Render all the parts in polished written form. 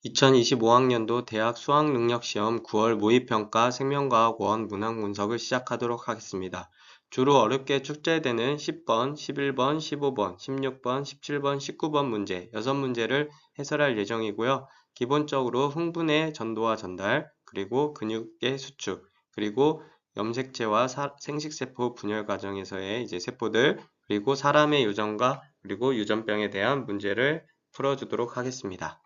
2025학년도 대학 수학능력시험 9월 모의평가 생명과학원 문항분석을 시작하도록 하겠습니다. 주로 어렵게 출제되는 10번, 11번, 15번, 16번, 17번, 19번 문제 6문제를 해설할 예정이고요. 기본적으로 흥분의 전도와 전달, 그리고 근육의 수축, 그리고 염색체와 생식세포 분열 과정에서의 세포들, 그리고 사람의 유전과 그리고 유전병에 대한 문제를 풀어주도록 하겠습니다.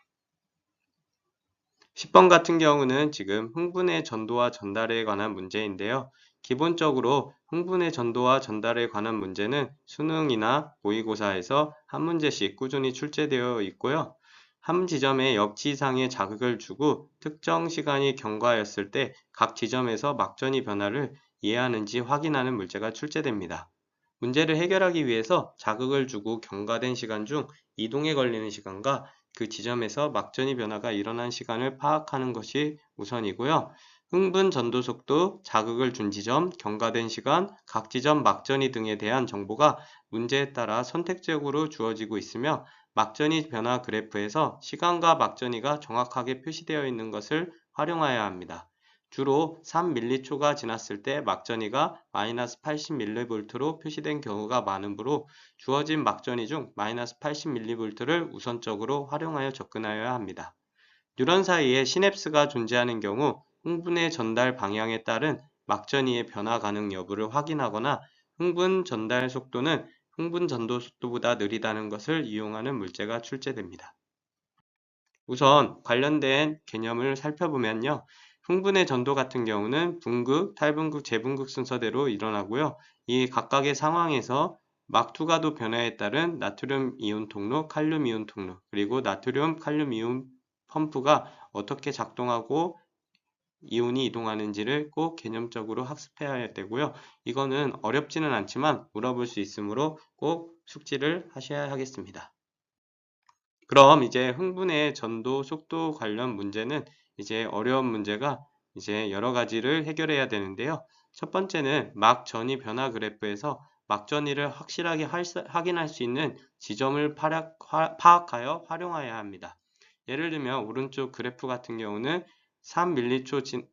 10번 같은 경우는 지금 흥분의 전도와 전달에 관한 문제인데요. 기본적으로 흥분의 전도와 전달에 관한 문제는 수능이나 모의고사에서 한 문제씩 꾸준히 출제되어 있고요. 한 지점에 역치 이상의 자극을 주고 특정 시간이 경과하였을 때 각 지점에서 막전이 변화를 이해하는지 확인하는 문제가 출제됩니다. 문제를 해결하기 위해서 자극을 주고 경과된 시간 중 이동에 걸리는 시간과 그 지점에서 막전이 변화가 일어난 시간을 파악하는 것이 우선이고요. 흥분 전도 속도, 자극을 준 지점, 경과된 시간, 각 지점 막전이 등에 대한 정보가 문제에 따라 선택적으로 주어지고 있으며 막전이 변화 그래프에서 시간과 막전이가 정확하게 표시되어 있는 것을 활용해야 합니다. 주로 3mC가 지났을 때 막전이가 마이너스 80mV로 표시된 경우가 많으므로 주어진 막전이 중 마이너스 80mV를 우선적으로 활용하여 접근하여야 합니다. 뉴런 사이에 시냅스가 존재하는 경우 흥분의 전달 방향에 따른 막전이의 변화 가능 여부를 확인하거나 흥분 전달 속도는 흥분 전도 속도보다 느리다는 것을 이용하는 문제가 출제됩니다. 우선 관련된 개념을 살펴보면요. 흥분의 전도 같은 경우는 분극, 탈분극, 재분극 순서대로 일어나고요. 이 각각의 상황에서 막투가도 변화에 따른 나트륨 이온 통로, 칼륨 이온 통로, 그리고 나트륨, 칼륨 이온 펌프가 어떻게 작동하고 이온이 이동하는지를 꼭 개념적으로 학습해야 되고요. 이거는 어렵지는 않지만 물어볼 수 있으므로 꼭 숙지를 하셔야 하겠습니다. 그럼 이제 흥분의 전도 속도 관련 문제는 어려운 문제가 여러 가지를 해결해야 되는데요. 첫 번째는 막 전이 변화 그래프에서 막 전이를 확실하게 확인할 수 있는 지점을 파악하여 활용해야 합니다. 예를 들면 오른쪽 그래프 같은 경우는 3mC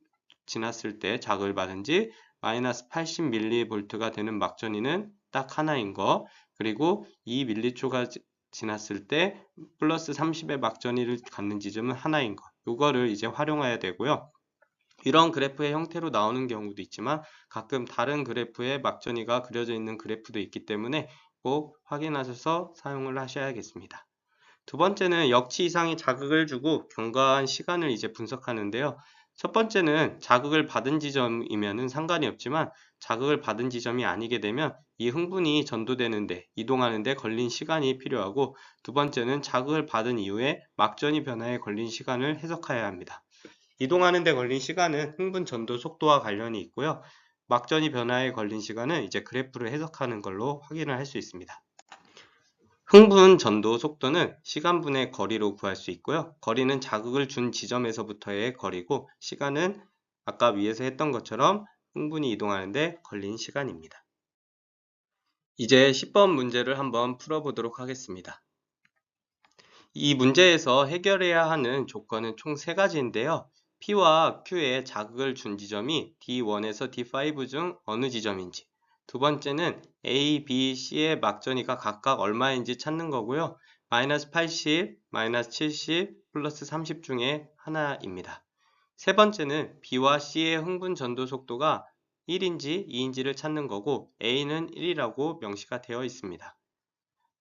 지났을 때 자극을 받은 지 마이너스 80mV가 되는 막전이는 딱 하나인 거, 그리고 2mC가 지났을 때 플러스 30의 막전이를 갖는 지점은 하나인 것. 이거를 활용해야 되고요. 이런 그래프의 형태로 나오는 경우도 있지만 가끔 다른 그래프에 막전이가 그려져 있는 그래프도 있기 때문에 꼭 확인하셔서 사용을 하셔야겠습니다. 두 번째는 역치 이상의 자극을 주고 경과한 시간을 분석하는데요. 첫 번째는 자극을 받은 지점이면 상관이 없지만 자극을 받은 지점이 아니게 되면 이 흥분이 전도되는데 이동하는데 걸린 시간이 필요하고, 두 번째는 자극을 받은 이후에 막전이 변화에 걸린 시간을 해석해야 합니다. 이동하는데 걸린 시간은 흥분 전도 속도와 관련이 있고요. 막전이 변화에 걸린 시간은 그래프를 해석하는 걸로 확인을 할 수 있습니다. 흥분 전도 속도는 시간분의 거리로 구할 수 있고요. 거리는 자극을 준 지점에서부터의 거리고, 시간은 아까 위에서 했던 것처럼 흥분이 이동하는데 걸린 시간입니다. 이제 10번 문제를 한번 풀어보도록 하겠습니다. 이 문제에서 해결해야 하는 조건은 총 3가지인데요. P와 Q에 자극을 준 지점이 D1에서 D5 중 어느 지점인지, 두 번째는 A, B, C의 막전이가 각각 얼마인지 찾는 거고요. 마이너스 80, 마이너스 70, 플러스 30 중에 하나입니다. 세 번째는 B와 C의 흥분 전도 속도가 1인지 2인지를 찾는 거고, A는 1이라고 명시가 되어 있습니다.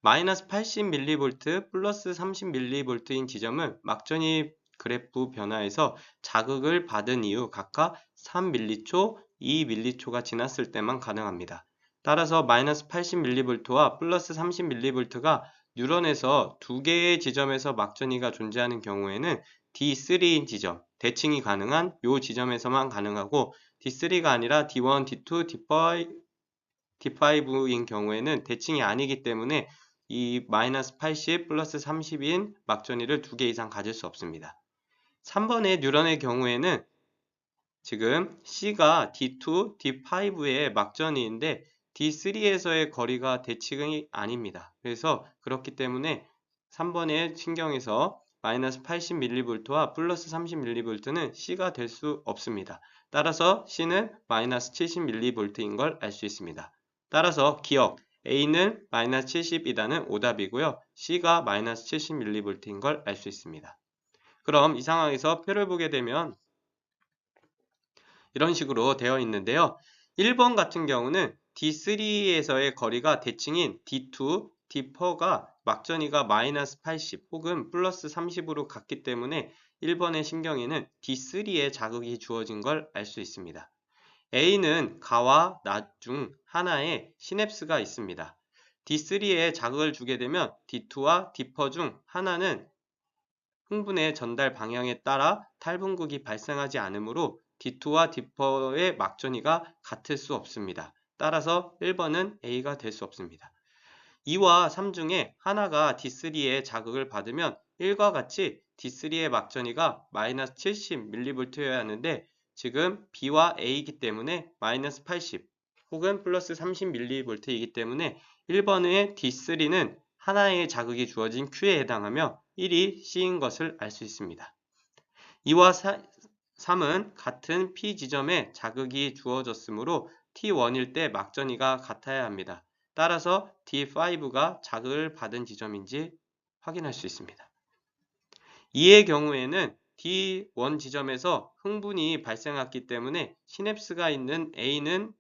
마이너스 80mV 플러스 30mV인 지점은 막전이 그래프 변화에서 자극을 받은 이후 각각 3m초, 2m초가 지났을 때만 가능합니다. 따라서 마이너스 80mV와 플러스 30mV가 뉴런에서 두 개의 지점에서 막전이가 존재하는 경우에는 D3인 지점, 대칭이 가능한 이 지점에서만 가능하고, D3가 아니라 D1, D2, D5인 경우에는 대칭이 아니기 때문에 이 마이너스 80 플러스 30인 막전이를 2개 이상 가질 수 없습니다. 3번의 뉴런의 경우에는 지금 C가 D2, D5의 막전이인데 D3에서의 거리가 대칭이 아닙니다. 그래서 그렇기 때문에 3번의 신경에서 마이너스 80mV와 플러스 30mV는 C가 될 수 없습니다. 따라서 C는 마이너스 70mV인 걸 알 수 있습니다. 따라서 기억, A는 마이너스 70이라는 오답이고요. C가 마이너스 70mV인 걸 알 수 있습니다. 그럼 이 상황에서 표를 보게 되면 이런 식으로 되어 있는데요. 1번 같은 경우는 D3에서의 거리가 대칭인 D2, D4가 막전이가 마이너스 80 혹은 플러스 30으로 같기 때문에 1번의 신경에는 D3에 자극이 주어진 걸 알 수 있습니다. A는 가와 낫 중 하나에 시냅스가 있습니다. D3에 자극을 주게 되면 D2와 D4 중 하나는 흥분의 전달 방향에 따라 탈분극이 발생하지 않으므로 D2와 D4의 막전이가 같을 수 없습니다. 따라서 1번은 A가 될 수 없습니다. 2와 3 중에 하나가 D3의 자극을 받으면 1과 같이 D3의 막전이가 마이너스 70mV여야 하는데 지금 B와 A이기 때문에 마이너스 80 혹은 플러스 30mV이기 때문에 1번의 D3는 하나의 자극이 주어진 Q에 해당하며 1이 C인 것을 알 수 있습니다. 2와 3은 같은 P 지점에 자극이 주어졌으므로 T1일 때 막전이가 같아야 합니다. 따라서 D5가 자극을 받은 지점인지 확인할 수 있습니다. 2의 경우에는 D1 지점에서 흥분이 발생했기 때문에 시냅스가 있는 A는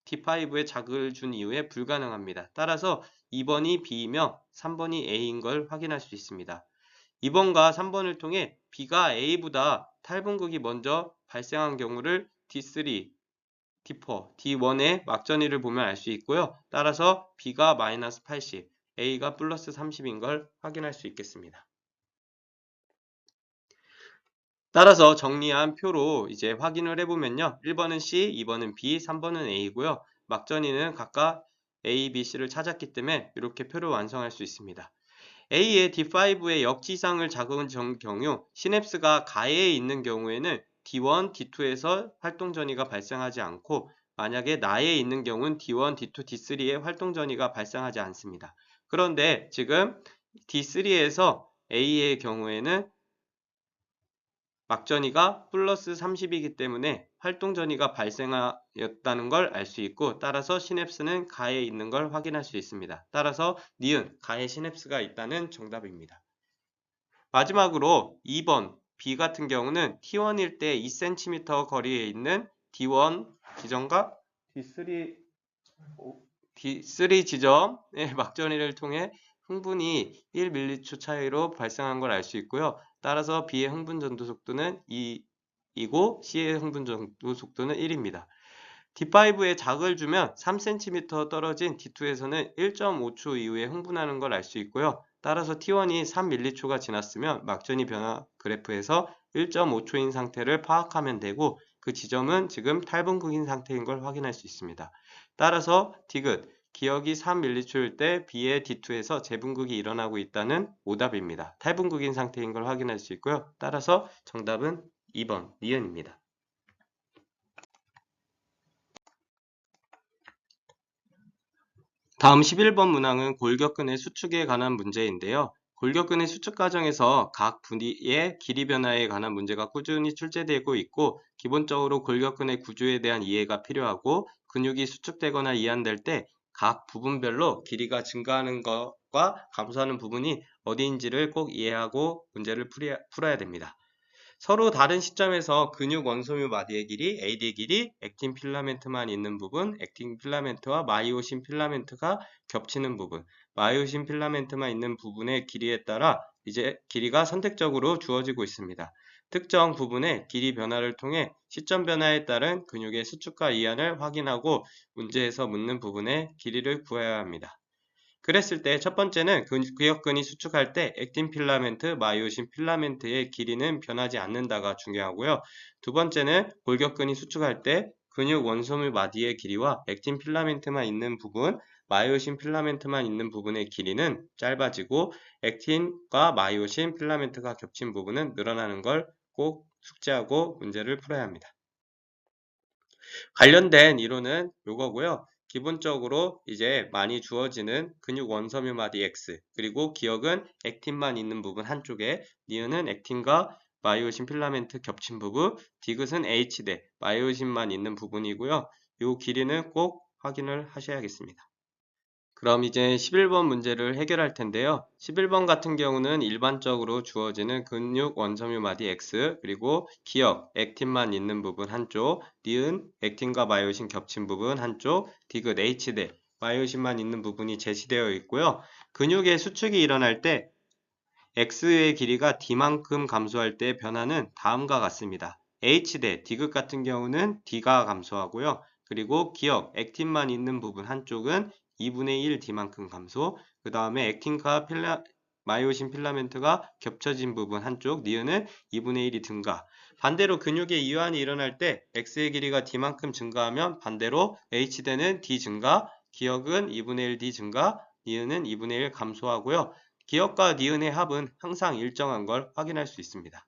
D5에 자극을 준 이후에 불가능합니다. 따라서 2번이 B이며 3번이 A인 걸 확인할 수 있습니다. 2번과 3번을 통해 B가 A보다 탈분극이 먼저 발생한 경우를 D3, D4, D1의 막전이를 보면 알 수 있고요. 따라서 B가 마이너스 80, A가 플러스 30인 걸 확인할 수 있겠습니다. 따라서 정리한 표로 이제 확인을 해보면요. 1번은 C, 2번은 B, 3번은 A고요. 막전이는 각각 A, B, C를 찾았기 때문에 이렇게 표를 완성할 수 있습니다. A의 D5의 역지상을 자극한 경우 시냅스가 가해에 있는 경우에는 D1, D2에서 활동전이가 발생하지 않고 만약에 나에 있는 경우는 D1, D2, D3에 활동전이가 발생하지 않습니다. 그런데 지금 D3에서 A의 경우에는 막전이가 플러스 30이기 때문에 활동전이가 발생하였다는 걸 알 수 있고 따라서 시냅스는 가에 있는 걸 확인할 수 있습니다. 따라서 니은 가에 시냅스가 있다는 정답입니다. 마지막으로 2번 B 같은 경우는 T1일 때 2cm 거리에 있는 D1 지점과 D3 지점의 막전이를 통해 흥분이 1m초 차이로 발생한 걸 알 수 있고요. 따라서 B의 흥분 전도 속도는 2이고 C의 흥분 전도 속도는 1입니다. D5에 자극을 주면 3cm 떨어진 D2에서는 1.5초 이후에 흥분하는 걸 알 수 있고요. 따라서 T1이 3m초가 지났으면 막전이 변화 그래프에서 1.5초인 상태를 파악하면 되고 그 지점은 지금 탈분극인 상태인 걸 확인할 수 있습니다. 따라서 디귿 기억이 3m초일 때 B의 D2에서 재분극이 일어나고 있다는 오답입니다. 탈분극인 상태인 걸 확인할 수 있고요. 따라서 정답은 2번 니은입니다. 다음 11번 문항은 골격근의 수축에 관한 문제인데요. 골격근의 수축 과정에서 각 부위의 길이 변화에 관한 문제가 꾸준히 출제되고 있고 기본적으로 골격근의 구조에 대한 이해가 필요하고 근육이 수축되거나 이완될 때 각 부분별로 길이가 증가하는 것과 감소하는 부분이 어디인지를 꼭 이해하고 문제를 풀어야 됩니다. 서로 다른 시점에서 근육 원소묘 마디의 길이, AD의 길이, 액틴 필라멘트만 있는 부분, 액틴 필라멘트와 마이오신 필라멘트가 겹치는 부분, 마이오신 필라멘트만 있는 부분의 길이에 따라 이제 길이가 선택적으로 주어지고 있습니다. 특정 부분의 길이 변화를 통해 시점 변화에 따른 근육의 수축과 이완을 확인하고 문제에서 묻는 부분의 길이를 구해야 합니다. 그랬을 때 첫 번째는 근육근이 수축할 때 액틴 필라멘트, 마이오신 필라멘트의 길이는 변하지 않는다가 중요하고요. 두 번째는 골격근이 수축할 때 근육 원소물 마디의 길이와 액틴 필라멘트만 있는 부분, 마이오신 필라멘트만 있는 부분의 길이는 짧아지고 액틴과 마이오신 필라멘트가 겹친 부분은 늘어나는 걸 꼭 숙지하고 문제를 풀어야 합니다. 관련된 이론은 이거고요. 기본적으로 이제 많이 주어지는 근육 원섬유 마디 X, 그리고 기억은 액틴만 있는 부분 한쪽에, 니은은 액틴과 마이오신 필라멘트 겹친 부분, 디귿은 H대, 마이오신만 있는 부분이고요. 이 길이는 꼭 확인을 하셔야겠습니다. 그럼 이제 11번 문제를 해결할 텐데요. 11번 같은 경우는 일반적으로 주어지는 근육 원섬유 마디 X, 그리고 기억, 액틴만 있는 부분 한쪽, 니은, 액틴과 마이오신 겹친 부분 한쪽, 디귿 H대, 마이오신만 있는 부분이 제시되어 있고요. 근육의 수축이 일어날 때 X의 길이가 D만큼 감소할 때 변화는 다음과 같습니다. H대, 디귿 같은 경우는 D가 감소하고요. 그리고 기억, 액틴만 있는 부분 한쪽은 2분의 1 D만큼 감소, 그 다음에 액틴과 마이오신 필라멘트가 겹쳐진 부분 한쪽, 니은은 2분의 1이 증가. 반대로 근육의 이완이 일어날 때 X의 길이가 D만큼 증가하면 반대로 H대는 D 증가, 기억은 2분의 1 D 증가, 니은은 2분의 1 감소하고요. 기억과 니은의 합은 항상 일정한 걸 확인할 수 있습니다.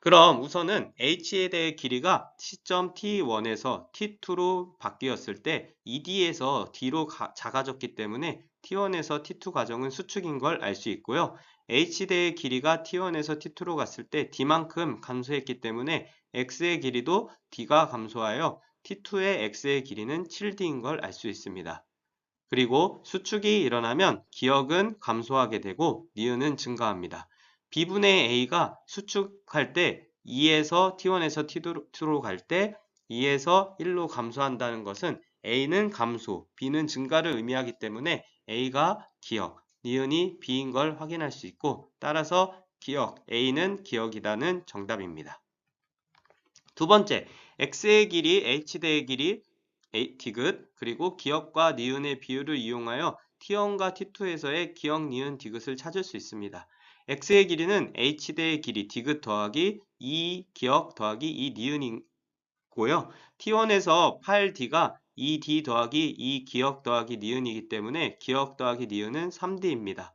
그럼 우선은 H에 대해 길이가 시점 T1에서 T2로 바뀌었을 때 ED에서 D로 작아졌기 때문에 T1에서 T2 과정은 수축인 걸 알 수 있고요. H대의 길이가 T1에서 T2로 갔을 때 D만큼 감소했기 때문에 X의 길이도 D가 감소하여 T2의 X의 길이는 7D인 걸 알 수 있습니다. 그리고 수축이 일어나면 기억은 감소하게 되고 니은은 증가합니다. B분의 A가 수축할 때 2에서 T1에서 T2로 갈 때 2에서 1로 감소한다는 것은 A는 감소, B는 증가를 의미하기 때문에 A가 기억, 니은이 B인 걸 확인할 수 있고, 따라서 기억, A는 기억이다는 정답입니다. 두 번째, X의 길이, H대의 길이, 디귿, 그리고 기억과 니은의 비율을 이용하여 T1과 T2에서의 기억, 니은, 디귿을 찾을 수 있습니다. X의 길이는 H대의 길이 디귿 더하기 2 기억 더하기 2 니은이고요. T1에서 8D가 2D 더하기 2 기억 더하기 니은이기 때문에 기억 더하기 니은은 3D입니다.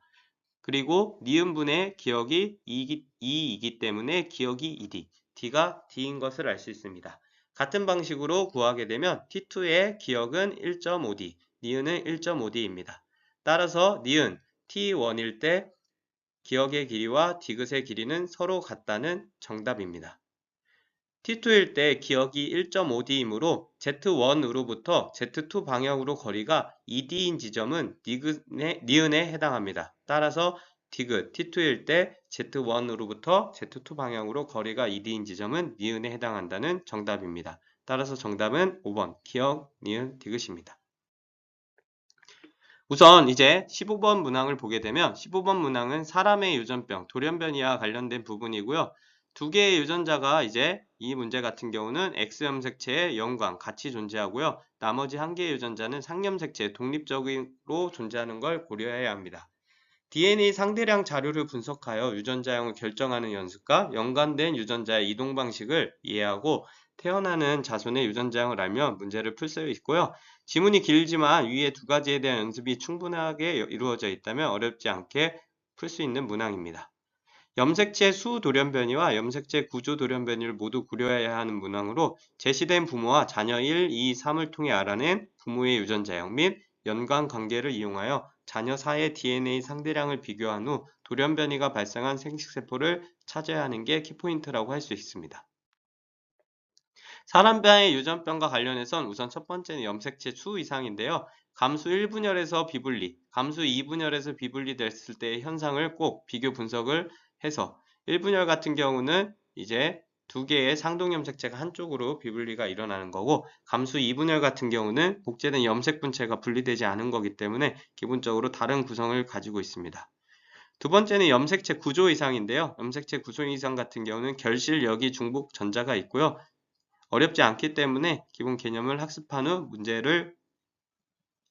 그리고 니은분의 기억이 2이기 때문에 기억이 2D, D가 D인 것을 알 수 있습니다. 같은 방식으로 구하게 되면 T2의 기억은 1.5D, 니은은 1.5D입니다. 따라서 니은 T1일 때 기억의 길이와 디귿의 길이는 서로 같다는 정답입니다. T2일 때 기억이 1.5D이므로 Z1으로부터 Z2 방향으로 거리가 2D인 지점은 니은에 해당합니다. 따라서 디귿 T2일 때 Z1으로부터 Z2 방향으로 거리가 2D인 지점은 니은에 해당한다는 정답입니다. 따라서 정답은 5번 기억, 니은, 디귿입니다. 우선 이제 15번 문항을 보게 되면 15번 문항은 사람의 유전병, 돌연변이와 관련된 부분이고요. 두 개의 유전자가 이제 이 문제 같은 경우는 X염색체의 영광, 같이 존재하고요. 나머지 한 개의 유전자는 상염색체, 독립적으로 존재하는 걸 고려해야 합니다. DNA 상대량 자료를 분석하여 유전자형을 결정하는 연습과 연관된 유전자의 이동 방식을 이해하고 태어나는 자손의 유전자형을 알면 문제를 풀 수 있고요. 지문이 길지만 위에 두 가지에 대한 연습이 충분하게 이루어져 있다면 어렵지 않게 풀 수 있는 문항입니다. 염색체 수 돌연변이와 염색체 구조 돌연변이를 모두 고려해야 하는 문항으로 제시된 부모와 자녀 1, 2, 3을 통해 알아낸 부모의 유전자형 및 연관 관계를 이용하여 자녀 4의 DNA 상대량을 비교한 후 돌연변이가 발생한 생식세포를 찾아야 하는 게 키포인트라고 할 수 있습니다. 사람의 유전병과 관련해선 우선 첫 번째는 염색체 수 이상인데요. 감수 1분열에서 비분리, 감수 2분열에서 비분리 됐을 때의 현상을 꼭 비교 분석을 해서 1분열 같은 경우는 이제 두 개의 상동염색체가 한쪽으로 비분리가 일어나는 거고, 감수 2분열 같은 경우는 복제된 염색 분체가 분리되지 않은 거기 때문에 기본적으로 다른 구성을 가지고 있습니다. 두 번째는 염색체 구조 이상인데요. 염색체 구조 이상 같은 경우는 결실, 여기, 중복, 전자가 있고요. 어렵지 않기 때문에 기본 개념을 학습한 후 문제를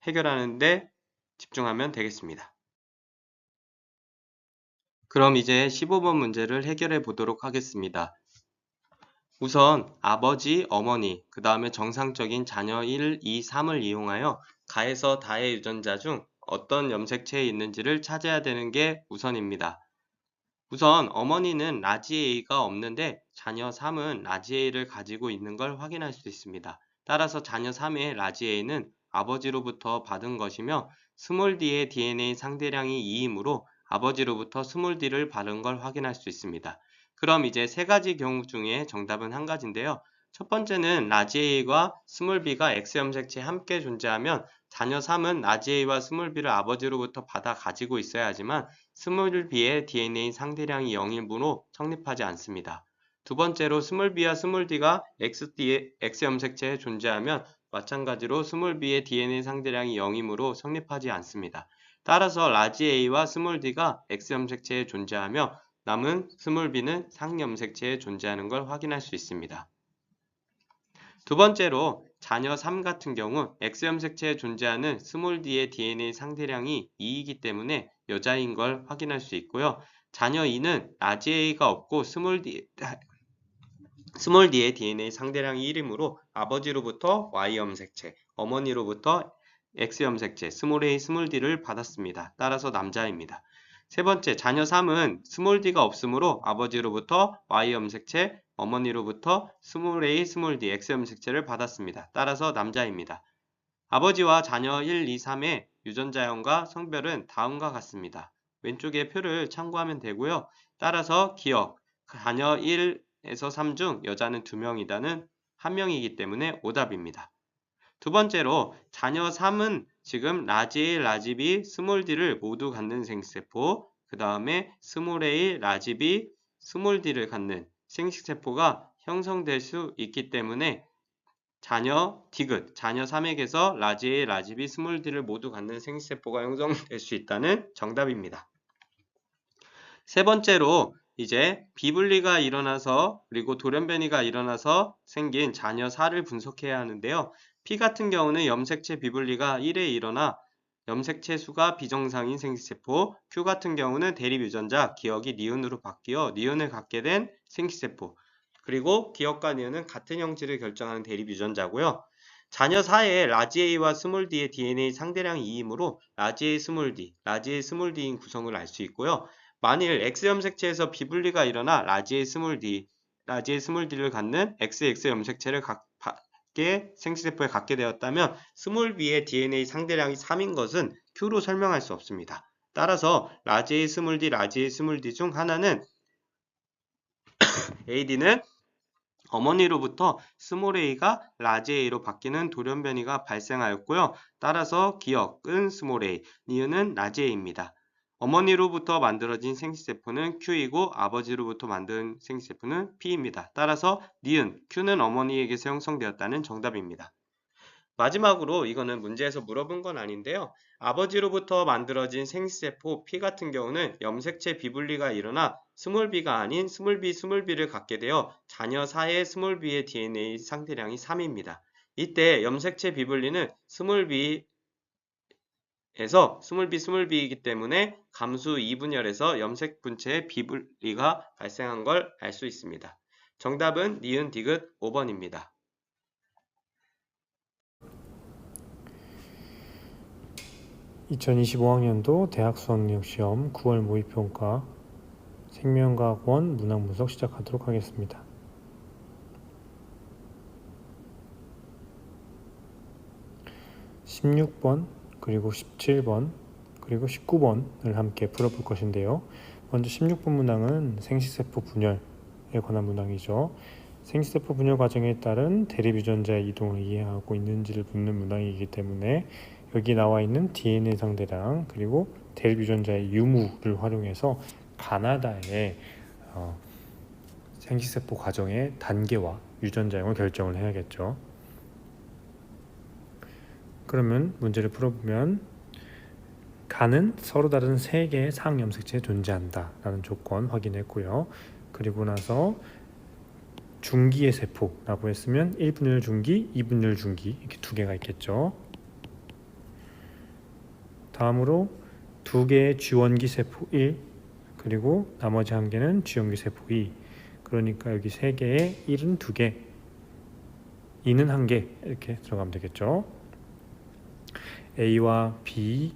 해결하는 데 집중하면 되겠습니다. 그럼 이제 15번 문제를 해결해 보도록 하겠습니다. 우선 아버지, 어머니, 그 다음에 정상적인 자녀 1, 2, 3을 이용하여 가에서 다의 유전자 중 어떤 염색체에 있는지를 찾아야 되는 게 우선입니다. 우선 어머니는 라지 A가 없는데 자녀 3은 라지 A를 가지고 있는 걸 확인할 수 있습니다. 따라서 자녀 3의 라지 A는 아버지로부터 받은 것이며 스몰 d의 DNA 상대량이 2이므로 아버지로부터 스몰 d를 받은 걸 확인할 수 있습니다. 그럼 이제 세 가지 경우 중에 정답은 한 가지인데요. 첫 번째는 라지 A가 스몰 b가 X 염색체에 함께 존재하면 자녀 3은 라지 A와 스몰 b를 아버지로부터 받아 가지고 있어야 하지만 스몰 b의 DNA 상대량이 0이므로 성립하지 않습니다. 두 번째로 스몰 b와 스몰 d가 X 염색체에 존재하면 마찬가지로 스몰 b의 DNA 상대량이 0이므로 성립하지 않습니다. 따라서 라지 A와 스몰 d가 X 염색체에 존재하며 남은 스몰 b는 상 염색체에 존재하는 걸 확인할 수 있습니다. 두 번째로 자녀 3 같은 경우 X 염색체에 존재하는 스몰 d의 DNA 상대량이 2이기 때문에 여자인 걸 확인할 수 있고요. 자녀 2는 라지 A가 없고 스몰 d의 DNA 상대량이 1이므로 아버지로부터 Y 염색체, 어머니로부터 X 염색체, 스몰 a, 스몰 d를 받았습니다. 따라서 남자입니다. 세 번째, 자녀 3은 스몰 d가 없으므로 아버지로부터 Y 염색체, 어머니로부터 스몰 a, 스몰 d, X 염색체를 받았습니다. 따라서 남자입니다. 아버지와 자녀 1, 2, 3의 유전자형과 성별은 다음과 같습니다. 왼쪽에 표를 참고하면 되고요. 따라서 기억, 자녀 1에서 3 중 여자는 2명이다는 1명이기 때문에 오답입니다. 두 번째로 자녀 3은 지금 라지 A, 라지 B, 스몰 d를 모두 갖는 생식세포, 그 다음에 스몰 a, 라지 B, 스몰 d를 갖는 생식세포가 형성될 수 있기 때문에 자녀 디귿, 자녀 3에게서 라지 A, 라지 B, 스몰 d를 모두 갖는 생식세포가 형성될 수 있다는 정답입니다. 세 번째로 이제 비분리가 일어나서 그리고 돌연변이가 일어나서 생긴 자녀 4를 분석해야 하는데요. P 같은 경우는 염색체 비분리가 1에 일어나 염색체 수가 비정상인 생식세포, Q 같은 경우는 대립유전자 기억이 니은으로 바뀌어 니은을 갖게 된 생식세포, 그리고 기억과 니은은 같은 형질을 결정하는 대립유전자고요. 자녀 4의 라지 A와 스몰 D의 DNA 상대량이 2이므로 라지 A, 스몰 D, 라지 A, 스몰 D인 구성을 알 수 있고요. 만일 X 염색체에서 비분리가 일어나 라지 A, 스몰 D, 라지 A, 스몰 D를 갖는 XX 염색체를 생식세포에 갖게 되었다면 스몰 b의 DNA 상대량이 3인 것은 Q로 설명할 수 없습니다. 따라서 라지 A, 스몰 D, 라지 A, 스몰 D 중 하나는 AD는 어머니로부터 스몰 a가 라지 a로 바뀌는 돌연변이가 발생하였고요. 따라서 기억은 스몰 a, 니은은 라지 a입니다. 어머니로부터 만들어진 생식세포는 Q이고 아버지로부터 만든 생식세포는 P입니다. 따라서 니은, Q는 어머니에게서 형성되었다는 정답입니다. 마지막으로 이거는 문제에서 물어본 건 아닌데요. 아버지로부터 만들어진 생식세포 P 같은 경우는 염색체 비분리가 일어나 스몰 b가 아닌 스몰 b, 스몰 b를 갖게 되어 자녀 4의 스몰 b의 DNA 상대량이 3입니다. 이때 염색체 비분리는 스몰 b에서 스몰 b, 스몰 b이기 때문에 감수 2분열에서 염색 분체의 비분리가 발생한 걸 알 수 있습니다. 정답은 니은 디귿 5번입니다. 2025학년도 대학 수학능력시험 9월 모의평가 생명과학원 문항분석 시작하도록 하겠습니다. (16번) 그리고 (17번) 그리고 (19번을) 함께 풀어볼 것인데요. 먼저 (16번) 문항은 생식세포 분열에 관한 문항이죠. 생식세포 분열 과정에 따른 대립유전자의 이동을 이해하고 있는지를 묻는 문항이기 때문에 여기 나와 있는 DNA 상대량 그리고 대립유전자의 유무를 활용해서 가나다의 생식세포 과정의 단계와 유전자형을 결정을 해야겠죠. 그러면 문제를 풀어보면 간은 서로 다른 3개의 상염색체에 존재한다 라는 조건 확인했고요. 그리고 나서 중기의 세포라고 했으면 1분열 중기, 2분열 중기 이렇게 2개가 있겠죠. 다음으로 2개의 쥐원기 세포 1 그리고 나머지 1개는 쥐원기 세포 2. 그러니까 여기 3개에 1은 2개, 2는 1개 이렇게 들어가면 되겠죠. A와 B,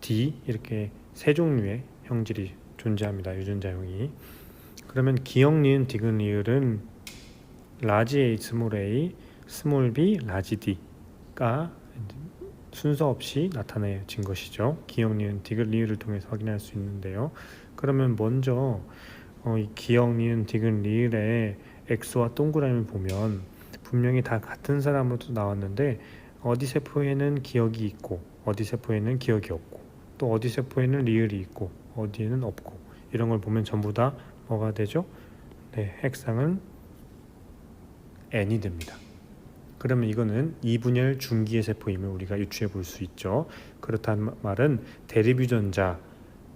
D 이렇게 3종류의 형질이 존재합니다. 유전자형이. 그러면 기억 니은 디귿 리을은 라지 A, 스몰 a, 스몰 b, 라지 d가 순서 없이 나타내진 것이죠. 기역, 니은, 디귿, 리을을 통해서 확인할 수 있는데요. 그러면 먼저 이 기역, 니은, 디귿, 리을의 X와 동그라미를 보면 분명히 다 같은 사람으로 나왔는데 어디 세포에는 기역이 있고 어디 세포에는 기역이 없고 또 어디 세포에는 리을이 있고 어디에는 없고 이런 걸 보면 전부 다 뭐가 되죠? 네, 핵상은 N이 됩니다. 그러면 이거는 이분열 중기의 세포임을 우리가 유추해 볼 수 있죠. 그렇다는 말은 대립유전자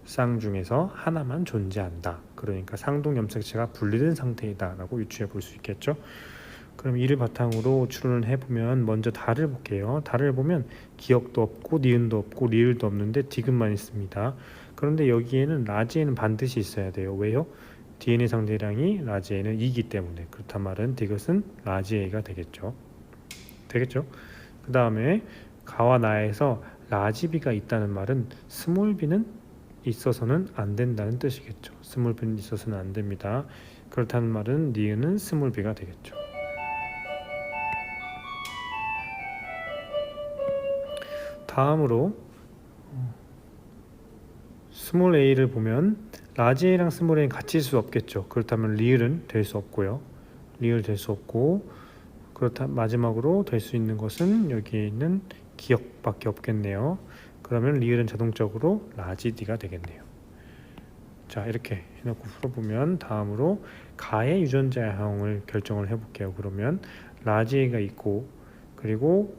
쌍 중에서 하나만 존재한다. 그러니까 상동 염색체가 분리된 상태이다 라고 유추해 볼 수 있겠죠. 그럼 이를 바탕으로 추론을 해보면 먼저 달을 볼게요. 달을 보면 기역도 없고 니은도 없고 리을도 없는데 디귿만 있습니다. 그런데 여기에는 라지에는 반드시 있어야 돼요. 왜요? DNA 상대량이 라지에는 2이기 때문에. 그렇단 말은 디귿은 라지에가 되겠죠. 그 다음에 가와 나에서 라지비가 있다는 말은 스몰 b는 있어서는 안 된다는 뜻이겠죠. 스몰 b는 있어서는 안 됩니다. 그렇다는 말은 니은은 스몰 b가 되겠죠. 다음으로 스몰 a를 보면 라지 a랑 스몰 a는 같이 있을 수 없겠죠. 그렇다면 리을은 될 수 없고요. 리을 될 수 없고 그렇다 마지막으로 될 수 있는 것은 여기에 있는 기역밖에 없겠네요. 그러면 리을은 자동적으로 라지 d가 되겠네요. 자, 이렇게 해놓고 풀어보면 다음으로 가의 유전자형을 결정을 해볼게요. 그러면 라지 a가 있고 그리고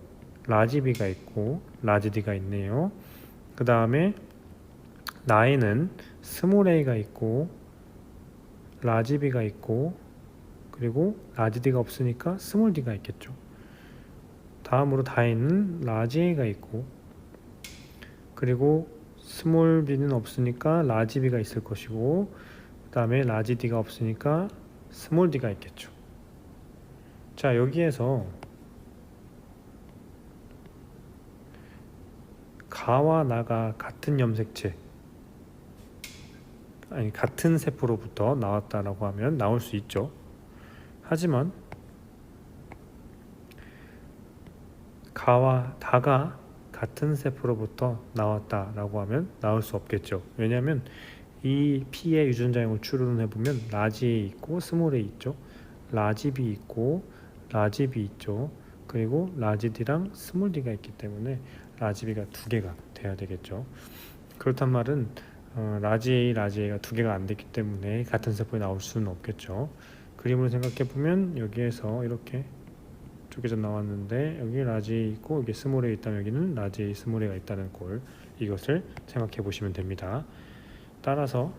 라지 b가 있고 라지 d가 있네요. 그 다음에 나에는 스몰 a가 있고 라지 b가 있고 그리고 라지 d가 없으니까 스몰 d가 있겠죠. 다음으로 다에는 라지 a가 있고 그리고 스몰 b는 없으니까 라지 b가 있을 것이고 그 다음에 라지 d가 없으니까 스몰 d가 있겠죠. 자, 여기에서 가와 나가 같은 염색체 아니 같은 세포로부터 나왔다라고 하면 나올 수 있죠. 하지만 가와 다가 같은 세포로부터 나왔다라고 하면 나올 수 없겠죠. 왜냐하면 이 P의 유전자형을 추론해 보면 라지 A 있고 스몰 A 있죠. 라지 B 있고 라지 B 있죠. 그리고 라지 D랑 스몰 D가 있기 때문에 라지 B가 두 개가 돼야 되겠죠. 그렇단 말은 라지 A, 라지 A가 두 개가 안 됐기 때문에 같은 세포에 나올 수는 없겠죠. 그림으로 생각해 보면 여기에서 이렇게 쪼개져 나왔는데 여기 라지 A 있고 여기 스몰 A 있다면 여기는 라지 A, 스몰 A가 있다는 꼴, 이것을 생각해 보시면 됩니다. 따라서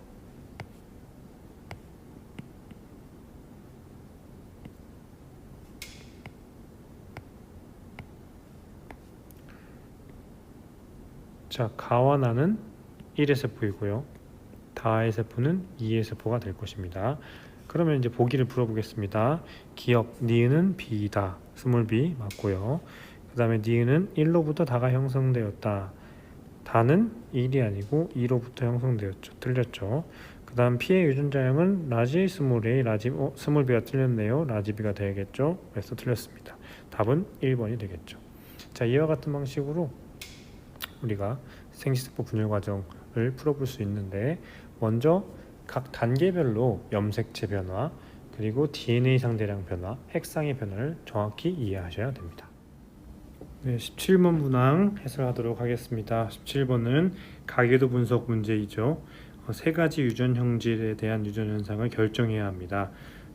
자, 가와 나는 1의 세포이고요. 다의 세포는 2의 세포가 될 것입니다. 그러면 이제 보기를 풀어보겠습니다. 기역, 니은은 B이다. 스몰 b 맞고요. 그 다음에 니은은 1로부터 다가 형성되었다. 다는 1이 아니고 2로부터 형성되었죠. 틀렸죠. 그 다음 P의 유전자형은 라지 A, 스몰 A, 스몰 b가 틀렸네요. 라지 b가 되겠죠. 그래서 틀렸습니다. 답은 1번이 되겠죠. 자, 이와 같은 방식으로 우리가 생식세포 분열 과정을 풀어볼 수 있는데, 먼저 각 단계별로 염색체 변화, 그리고 DNA 상대량 변화, 핵상의 변화를 정확히 이해하셔야 됩니다. 네, 17번 문항 해설하도록 하겠습니다. 17번은 가계도 분석 문제이죠. 세 가지 유전 형질에 대한 유전 현상을 결정해야 합니다.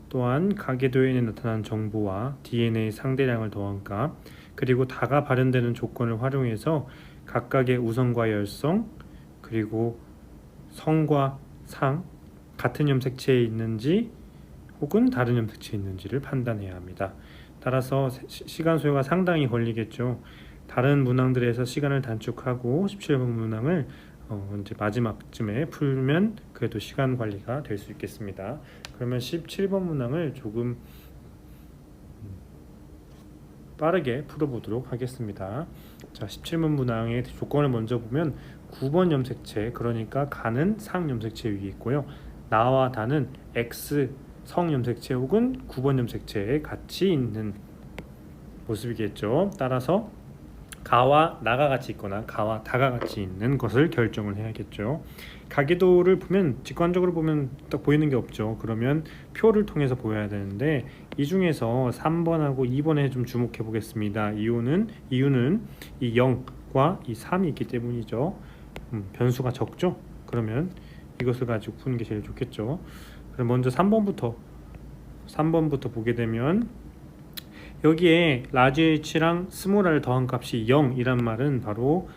또한 가계도에 나타난 정보와 DNA 상대량을 더한 값, 그리고 다가 발현되는 조건을 활용해서 각각의 우성과 열성, 그리고 성과 상, 같은 염색체에 있는지 혹은 다른 염색체에 있는지를 판단해야 합니다. 따라서 시간 소요가 상당히 걸리겠죠. 다른 문항들에서 시간을 단축하고 17번 문항을 이제 마지막쯤에 풀면 그래도 시간 관리가 될 수 있겠습니다. 그러면 17번 문항을 조금 빠르게 풀어보도록 하겠습니다. 자, 17번 문항의 조건을 먼저 보면 9번 염색체, 그러니까 가는 상 염색체 위에 있고요. 나와 다는 X 성 염색체 혹은 9번 염색체에 같이 있는 모습이겠죠. 따라서 가와 나가 같이 있거나 가와 다가 같이 있는 것을 결정을 해야겠죠. 가계도를 보면 직관적으로 보면 딱 보이는 게 없죠. 그러면 표를 통해서 보여야 되는데 이 중에서 3번하고 2번에 좀 주목해 보겠습니다. 이유는 이 0과 이 3이 있기 때문이죠. 변수가 적죠. 그러면 이것을 가지고 푸는 게 제일 좋겠죠. 그럼 먼저 3번부터 보게 되면 여기에 라지 h랑 스몰 r 더한 값이 0이란 말은 바로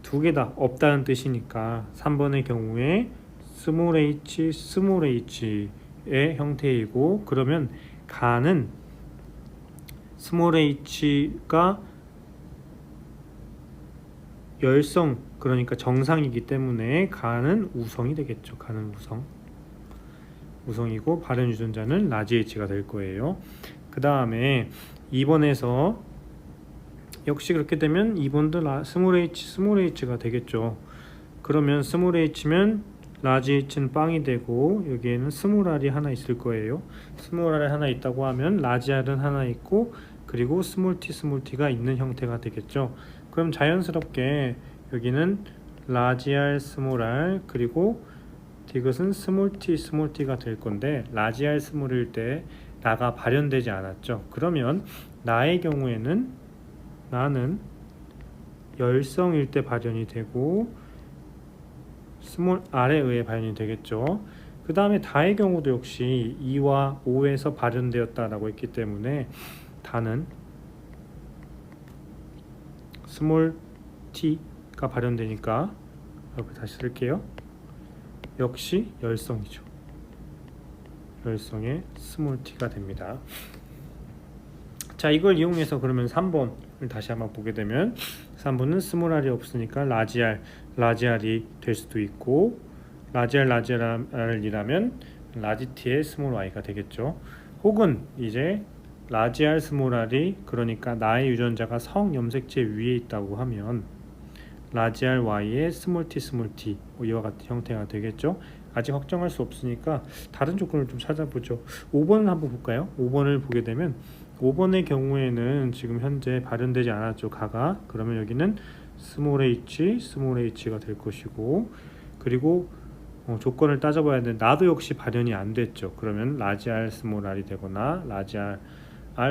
두 개 다 없다는 뜻이니까 3번의 경우에 스몰 h의 형태이고, 그러면 가는 스몰 h가 열성, 그러니까 정상이기 때문에 가는 우성이 되겠죠. 가는 우성이고 발현 유전자는 라지 h가 될 거예요. 그 다음에 2번에서 역시 그렇게 되면 2번도 스몰 h가 되겠죠. 그러면 스몰 h면 라지 h는 빵이 되고 여기에는 스몰 r이 하나 있을 거예요. 스몰 r이 하나 있다고 하면 라지 r은 하나 있고 그리고 스몰 t가 있는 형태가 되겠죠. 그럼 자연스럽게 여기는 라지 r 스몰 r 그리고 이것은 스몰 t가 될 건데, 라지 r 스몰일 때 나가 발현되지 않았죠. 그러면 나의 경우에는 나는 열성일 때 발현이 되고 스몰 r에 의해 발현이 되겠죠. 그 다음에 다의 경우도 역시 2와 5에서 발현되었다라고 했기 때문에 다는 스몰 t가 발현되니까 이렇게 다시 쓸게요. 역시 열성이죠. 열성의 스몰 t가 됩니다. 자, 이걸 이용해서 그러면 3번을 다시 한번 보게 되면 3번은 스몰 r이 없으니까 라지 r이 될 수도 있고, 라지 r이라면 라지 t의 스몰 y가 되겠죠. 혹은 이제 라지 r 스몰 r이, 그러니까 나의 유전자가 성 염색체 위에 있다고 하면 라지 r y의 스몰 t 이와 같은 형태가 되겠죠. 아직 확정할 수 없으니까 다른 조건을 좀 찾아보죠. 5번을 한번 볼까요? 5번을 보게 되면 5번의 경우에는 지금 현재 발현되지 않았죠. 가가. 그러면 여기는 스몰 h가 될 것이고, 그리고 조건을 따져봐야 되는데 나도 역시 발현이 안 됐죠. 그러면 라지 r 스몰 r이 되거나 라지 r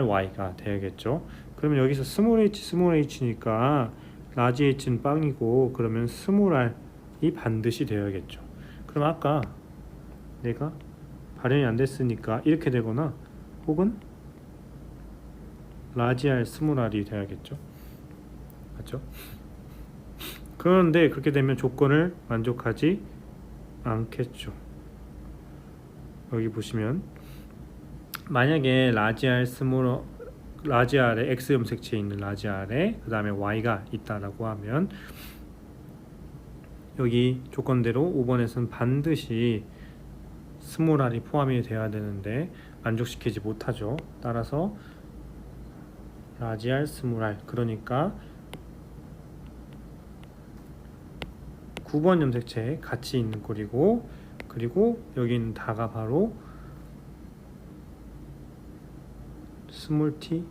y가 되겠죠. 그러면 여기서 스몰 h니까 라지 h는 빵이고, 그러면 스몰 r이 반드시 되어야겠죠. 그럼 아까 내가 발현이 안 됐으니까 이렇게 되거나 혹은 라지 r 스몰 r이 돼야겠죠. 맞죠? 그런데 그렇게 되면 조건을 만족하지 않겠죠. 여기 보시면 만약에 라지 r에 X 염색체에 있는 라지 r에 그 다음에 Y가 있다라고 하면 여기 조건대로 5번에서는 반드시 스몰 r이 포함이 되어야 되는데 만족시키지 못하죠. 따라서 라지 r 스몰 r, 그러니까 9번 염색체에 같이 있는 꼴이고, 그리고 여기 있는 다가 바로 스몰 t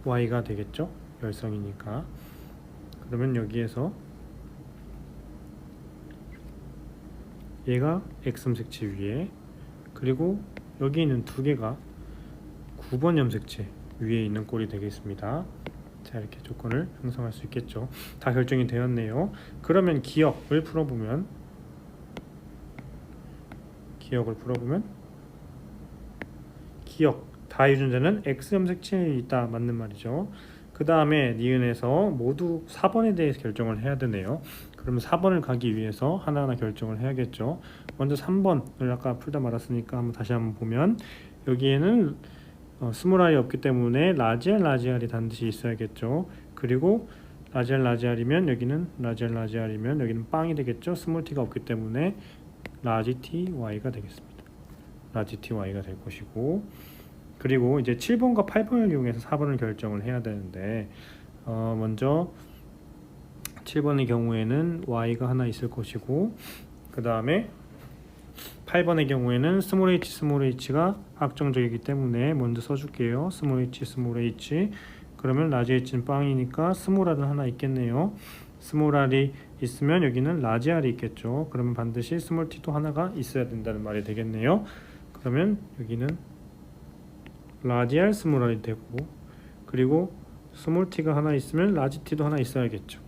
y가 되겠죠. 열성이니까. 그러면 여기에서 얘가 X 염색체 위에, 그리고 여기 있는 두 개가 9번 염색체 위에 있는 꼴이 되겠습니다. 자, 이렇게 조건을 형성할 수 있겠죠. 다 결정이 되었네요. 그러면 기억을 풀어보면 기억 다 유전자는 X 염색체에 있다, 맞는 말이죠. 그 다음에 니은에서 모두 4번에 대해서 결정을 해야 되네요. 그러면 4번을 가기 위해서 하나하나 결정을 해야겠죠. 먼저 3번을 아까 풀다 말았으니까 다시 한번 보면 여기에는 스몰 r이 없기 때문에 라지 r이 반드시 있어야겠죠. 그리고 라지 r이면 여기는 라지 r이면 여기는 빵이 되겠죠. 스몰 t가 없기 때문에 라지 t y가 되겠습니다. 라지 t y가 될 것이고, 그리고 이제 7번과 8번을 이용해서 4번을 결정을 해야 되는데 먼저 7번의 경우에는 y가 하나 있을 것이고, 그 다음에 8번의 경우에는 스몰 h가 확정적이기 때문에 먼저 써줄게요. 스몰 h 그러면 라지 h는 빵이니까 스몰 r은 하나 있겠네요. 스몰 r이 있으면 여기는 라지 r이 있겠죠. 그러면 반드시 스몰 t도 하나가 있어야 된다는 말이 되겠네요. 그러면 여기는 라지 r 스몰 r이 되고, 그리고 스몰 t가 하나 있으면 라지 t도 하나 있어야겠죠.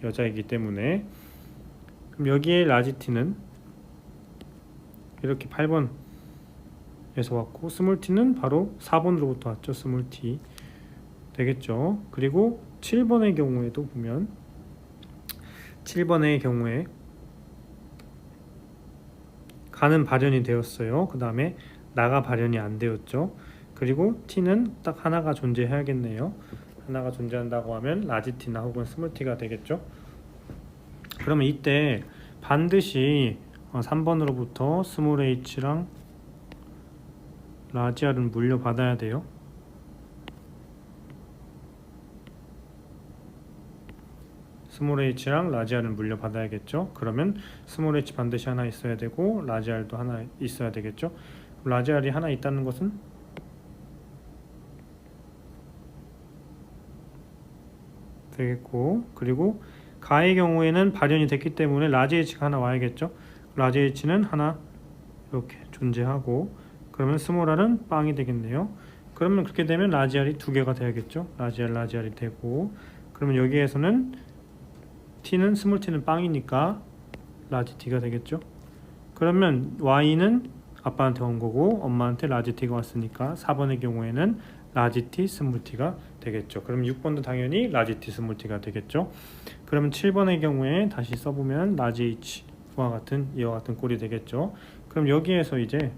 여자이기 때문에. 그럼 여기에 라지 t는 이렇게 8번에서 왔고, 스몰 t는 바로 4번으로부터 왔죠. 스몰 t 되겠죠. 그리고 7번의 경우에도 보면 7번의 경우에 가는 발현이 되었어요. 그 다음에 나가 발현이 안 되었죠. 그리고 t는 딱 하나가 존재해야겠네요. 하나가 존재한다고 하면 라지 t나 혹은 스몰 t가 되겠죠. 그러면 이때 반드시 3번으로부터 스몰 h랑 라지 r은 물려받아야 돼요. 스몰 h랑 라지 r은 물려받아야겠죠. 그러면 스몰 h 반드시 하나 있어야 되고 라지 r도 하나 있어야 되겠죠. 라지 r이 하나 있다는 것은 되겠고, 그리고 가의 경우에는 발현이 됐기 때문에 라지 h가 하나 와야겠죠. 라지 h는 하나 이렇게 존재하고, 그러면 스몰 r은 빵이 되겠네요. 그러면 그렇게 되면 라지 r이 두 개가 돼야겠죠. 라지 r이 되고, 그러면 여기에서는 t는 스몰 t는 빵이니까 라지 t가 되겠죠. 그러면 y는 아빠한테 온 거고 엄마한테 라지 t가 왔으니까 4번의 경우에는 라지 t 스몰 t가 되겠죠. 그럼 6번도 당연히 라지 t 스몰 t가 되겠죠. 그러면 7번의 경우에 다시 써보면 라지 h와 같은 이와 같은 꼴이 되겠죠. 그럼 여기에서 이제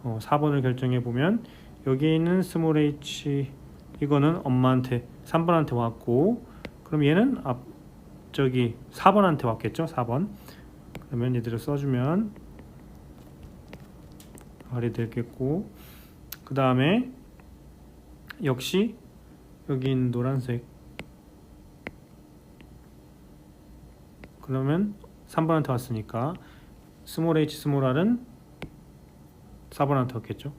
4번을 결정해 보면 여기 있는 스몰 h 이거는 엄마한테 3번한테 왔고, 그럼 얘는 저기 4번한테 왔겠죠. 4번. 그러면 얘들을 써주면 R이 되겠고, 그 다음에 역시 여기 있는 노란색, 그러면 3번한테 왔으니까 스몰 h 스몰 r은 4번한테 왔겠죠.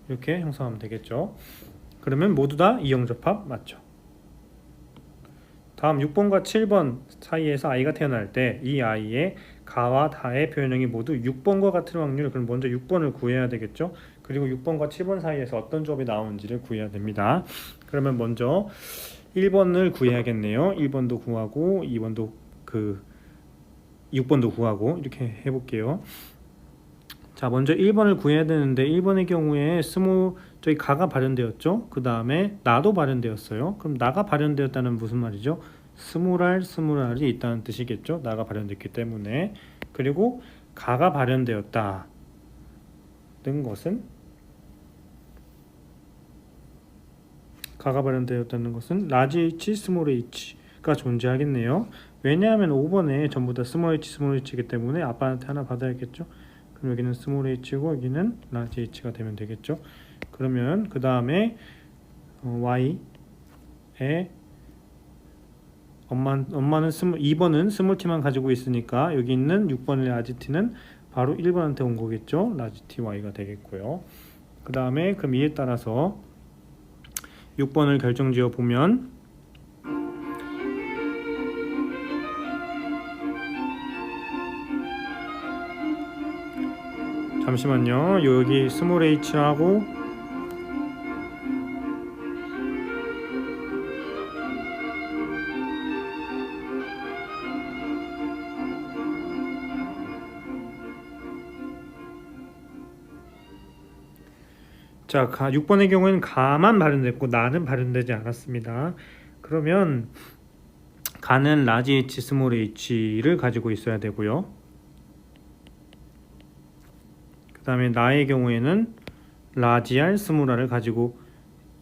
이렇게 형성하면 되겠죠. 그러면 모두 다 이형접합 맞죠. 다음 6번과 7번 사이에서 아이가 태어날 때 이 아이의 가와 다의 표현형이 모두 6번과 같은 확률, 그럼 먼저 6번을 구해야 되겠죠. 그리고 6번과 7번 사이에서 어떤 조합이 나오는지를 구해야 됩니다. 그러면 먼저 1번을 구해야겠네요. 1번도 구하고 2번도 6번도 구하고 이렇게 해볼게요. 자, 먼저 1번을 구해야 되는데 1번의 경우에 저희 가가 발현되었죠. 그 다음에 나도 발현되었어요. 그럼 나가 발현되었다는 무슨 말이죠? 스몰 r이 있다는 뜻이겠죠. 나가 발현됐기 때문에. 그리고 가가 발현되었다는 라지 h, 스몰 h가 존재하겠네요. 왜냐하면 5번에 전부 다 스몰 h이기 때문에 아빠한테 하나 받아야겠죠. 그럼 여기는 스몰 h고 여기는 라지 h가 되면 되겠죠. 그러면 그 다음에 y에 엄마는 2번은 스몰 t만 가지고 있으니까 여기 있는 6번의 라지 t는 바로 1번한테 온 거겠죠. 라지 t y가 되겠고요. 그 다음에 그럼 이에 따라서 6번을 결정지어 보면 잠시만요. 여기 스몰 h하고 자, 6번의 경우에는 가만 발현됐고 나는 발현되지 않았습니다. 그러면 가는 라지 h, 스몰 h를 가지고 있어야 되고요. 그 다음에 나의 경우에는 라지 r, 스몰 r을 가지고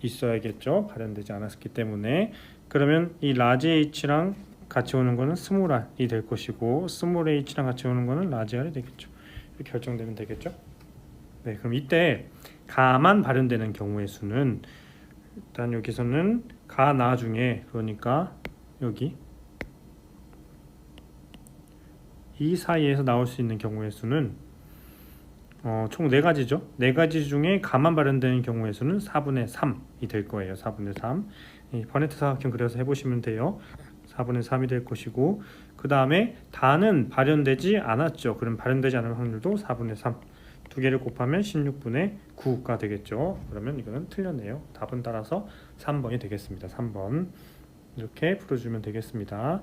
있어야겠죠. 발현되지 않았기 때문에. 그러면 이 라지 h랑 같이 오는 거는 스몰 r이 될 것이고 스몰 h랑 같이 오는 거는 라지 r이 되겠죠. 이렇게 결정되면 되겠죠. 네, 그럼 이때 가만 발현되는 경우의 수는 일단 여기서는 가, 나 중에, 그러니까 여기 이 사이에서 나올 수 있는 경우의 수는 총 4가지죠. 4가지 중에 가만 발현되는 경우의 수는 4분의 3이 될 거예요. 4분의 3. 이 버네트 사각형 그려서 해보시면 돼요. 4분의 3이 될 것이고, 그 다음에 다는 발현되지 않았죠. 그럼 발현되지 않을 확률도 4분의 3. 두 개를 곱하면 16분의 9가 되겠죠. 그러면 이거는 틀렸네요. 답은 따라서 3번이 되겠습니다. 3번. 이렇게 풀어주면 되겠습니다.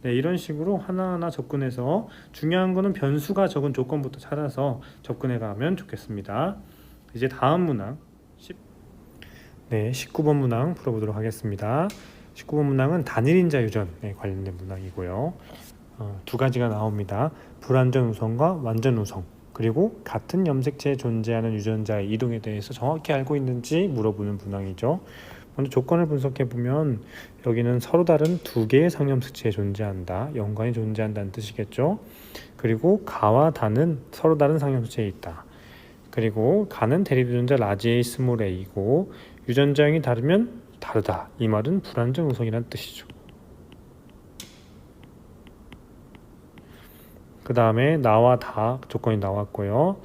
네, 이런 식으로 하나하나 접근해서 중요한 거는 변수가 적은 조건부터 찾아서 접근해 가면 좋겠습니다. 이제 다음 문항 19번 문항 풀어보도록 하겠습니다. 19번 문항은 단일인자 유전에 관련된 문항이고요. 두 가지가 나옵니다. 불완전 우성과 완전 우성, 그리고 같은 염색체에 존재하는 유전자의 이동에 대해서 정확히 알고 있는지 물어보는 문항이죠. 먼저 조건을 분석해 보면 여기는 서로 다른 두 개의 상염색체에 존재한다, 연관이 존재한다는 뜻이겠죠. 그리고 가와 다는 서로 다른 상염색체에 있다. 그리고 가는 대립 유전자 라지 A 스몰 a이고 유전자형이 다르면 다르다. 이 말은 불완전 우성이라는 뜻이죠. 그 다음에 나와 다 조건이 나왔고요.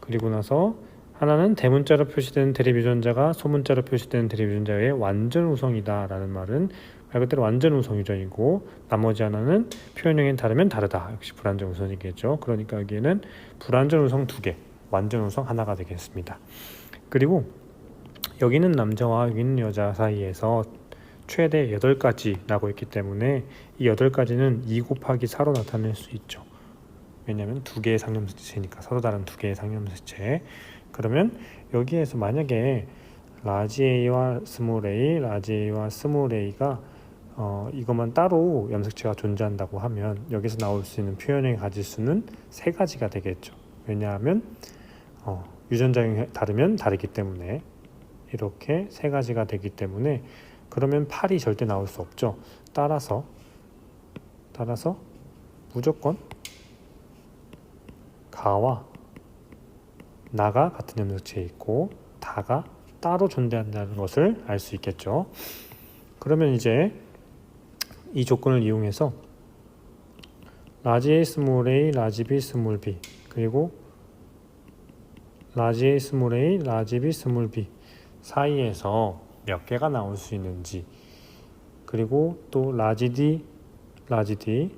그리고 나서 하나는 대문자로 표시되는 대립 유전자가 소문자로 표시되는 대립 유전자의 완전 우성이다 라는 말은 말 그대로 완전 우성 유전이고, 나머지 하나는 표현형이 다르면 다르다. 역시 불완전 우성이겠죠. 그러니까 여기에는 불완전 우성 2개, 완전 우성 하나가 되겠습니다. 그리고 여기는 남자와 여기는 여자 사이에서 최대 8가지 나고 있기 때문에 이 8가지는 2 곱하기 4로 나타낼 수 있죠. 왜냐하면 2개의 상염색체니까, 서로 다른 2개의 상염색체. 그러면 여기에서 만약에 라지 A와 스몰 a, 라지 A와 스몰 a가 이것만 따로 염색체가 존재한다고 하면 여기서 나올 수 있는 표현의 가지수는 3가지가 되겠죠. 왜냐하면 유전자형이 다르면 다르기 때문에 이렇게 3가지가 되기 때문에, 그러면 8이 절대 나올 수 없죠. 따라서 무조건 가와 나가 같은 염색체에 있고 다가 따로 존재한다는 것을 알 수 있겠죠. 그러면 이제 이 조건을 이용해서 라지 A 스몰 a, 라지 B 스몰 b, 그리고 라지 A 스몰 a, 라지 B 스몰 b 사이에서 몇 개가 나올 수 있는지, 그리고 또 라지 D, 라지 D,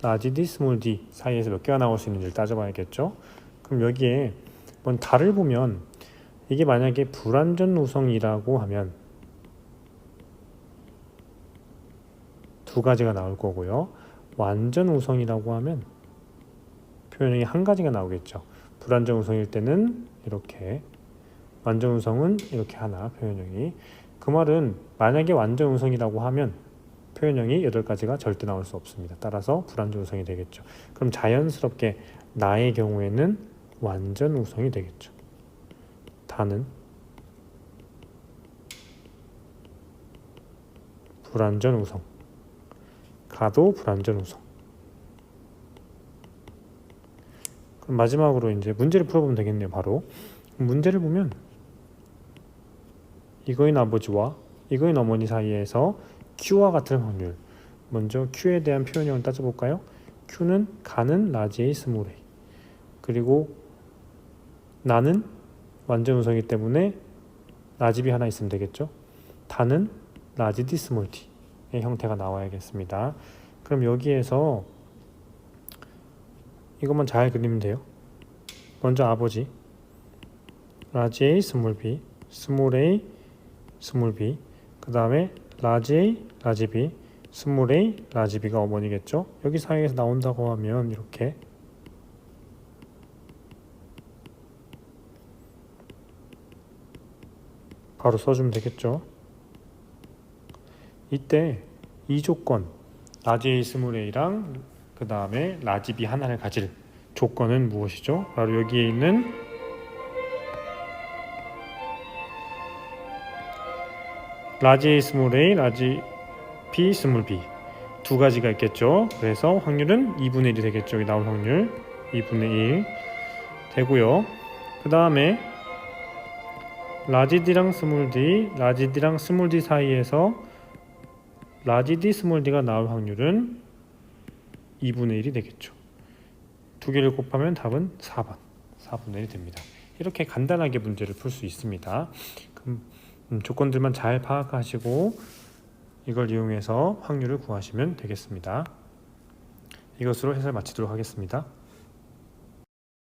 라지 D 스몰 d 사이에서 몇 개가 나올 수 있는지를 따져봐야겠죠. 그럼 여기에 달을 보면 이게 만약에 불완전 우성이라고 하면 2가지가 나올 거고요. 완전 우성이라고 하면 표현형이 1가지가 나오겠죠. 불완전 우성일 때는 이렇게, 완전 우성은 이렇게 하나 표현형이. 그 말은 만약에 완전 우성이라고 하면 표현형이 8가지가 절대 나올 수 없습니다. 따라서 불완전 우성이 되겠죠. 그럼 자연스럽게 나의 경우에는 완전 우성이 되겠죠. 다는 불완전 우성, 가도 불완전 우성. 그럼 마지막으로 이제 문제를 풀어보면 되겠네요. 바로 문제를 보면 이거인 아버지와 이거인 어머니 사이에서 Q와 같은 확률, 먼저 Q에 대한 표현형을 따져볼까요? Q는 가는 라지 A 스몰 a, 그리고 나는 완전 우성이기 때문에 라지 B 하나 있으면 되겠죠. 다는 라지 D 스몰 d의 형태가 나와야겠습니다. 그럼 여기에서 이것만 잘 그리면 돼요. 먼저 아버지 라지 A 스몰 b, 스몰 a 스몰 b, 그 다음에 라지 A 라지 b, 스몰 a 라지 b가 어머니겠죠. 여기 사이에서 나온다고 하면 이렇게 바로 써주면 되겠죠. 이때 이 조건 라지 A 스몰 a랑 그 다음에 라지 B 하나를 가질 조건은 무엇이죠? 바로 여기에 있는 라지 A 스몰 a, 라지 B 스몰 b 2가지가 있겠죠. 그래서 확률은 2분의 1이 되겠죠. 여기 나올 확률 2분의 1 되고요. 그 다음에 라지 D랑 스몰 d, 라지 D랑 스몰 d 사이에서 라지 D 스몰 d가 나올 확률은 2분의 1이 되겠죠. 두 개를 곱하면 답은 4번, 4분의 1이 됩니다. 이렇게 간단하게 문제를 풀 수 있습니다. 그럼 조건들만 잘 파악하시고 이걸 이용해서 확률을 구하시면 되겠습니다. 이것으로 해설 마치도록 하겠습니다.